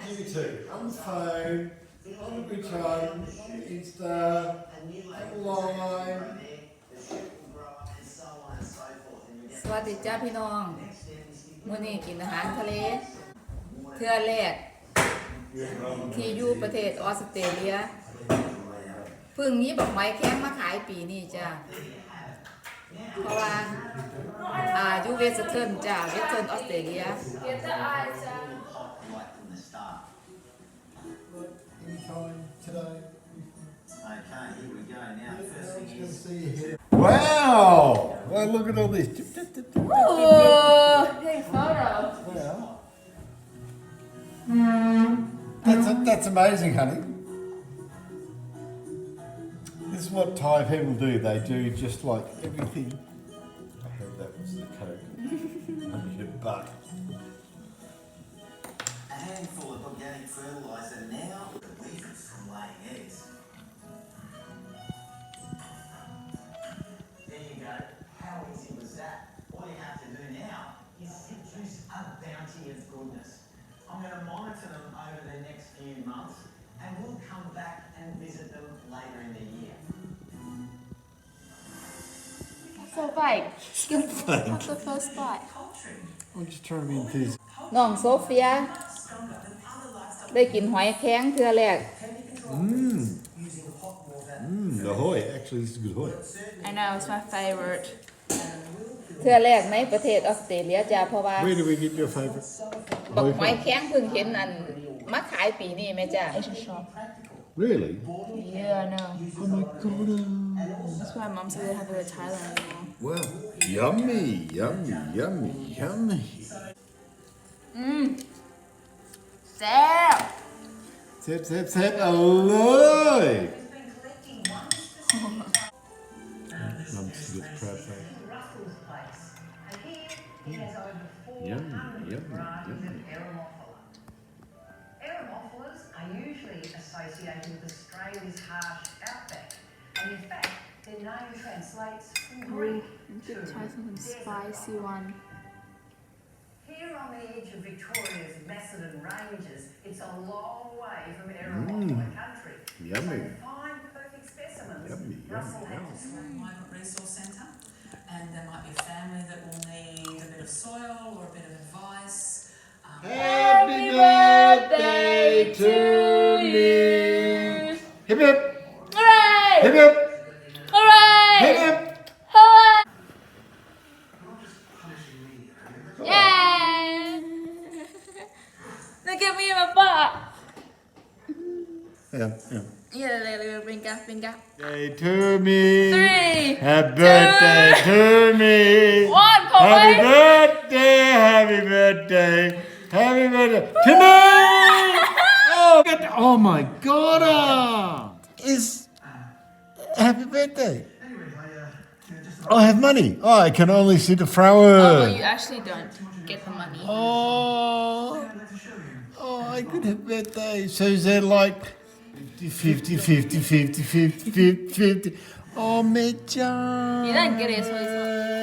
You too. On the phone, on the bridge home, on the Insta, online. สวัสดีจ้าพี่น้องมื้อนี้กินอาหารทะเลเทื่อแรกที่อยู่ประเทศออสเตรเลียเพิ่งนี้บอกไม้แข้งมาขายปีนี้จ้าเพราะว่าอยู่เวสเทิร์นจ้าเวสเทิร์นออสเตรเลีย Anytime today. Okay, here we go now. First thing Good to is, see you here. Wow! Well, look at all this. Hey photo Well, that's amazing, honey. This is what Thai people do. They do just like everything. I hope that was the code. On your butt. a handful of organic fertiliser now to prevent it from laying eggs. There you go. How easy was that? All you have to do now is produce a bounty of goodness. I'm going to monitor them over the next few months and we'll come back and visit them later in the year. so bite Thanks. the first bite I'm just trying to be enthusiastic. น้องโซเฟียได้กินหอยแข้งเทื่อแรก The hoy. Actually, this is good hoy. I know it's my favorite เทื่อแรกในประเทศออสเตรเลียจ้าเพราะว่า Where do we get your favourite? บอกหอยแข้งเพิ่งเห็นอันมาขายปีนี้แม่จ้า Really? Yeah I know Oh my god. that's why mom said they have it in Thailand anymore Well, yummy, yummy, yummy, yummy. แซ่บ Sip, sip, sip. Alive. Mum just gets crab face. Yummy, yummy, yummy. Aeromophilus are usually associated with Australia's harsh outback, and in fact, their name translates from Greek to something spicy one Here on the edge of Victoria's Macedon Ranges, it's a long way from aeromophila country. Yummy. So to find perfect specimens, Yummy, Russell yummy, had to swim. Migrant Resource Centre, and there might be a family that will need a bit of soil or a bit of advice. Happy birthday to me. Hip hip. Hooray Hip hip. Hooray Hip hip. Hooray Yay Look at me and my butt Yeah. Yeah, bringa Birthday to me. 3 Happy birthday to me. 1 พอไหม Happy birthday. Happy birthday. Happy birthday to me. Oh my god. Is happy birthday. I have money. Oh, I can only see the Oh, flower. you actually don't get the money. Oh, I could have birthday. So is that like 50, 50, 50, 50, 50, 50? Oh, Mecha. You don't get it, so it's not.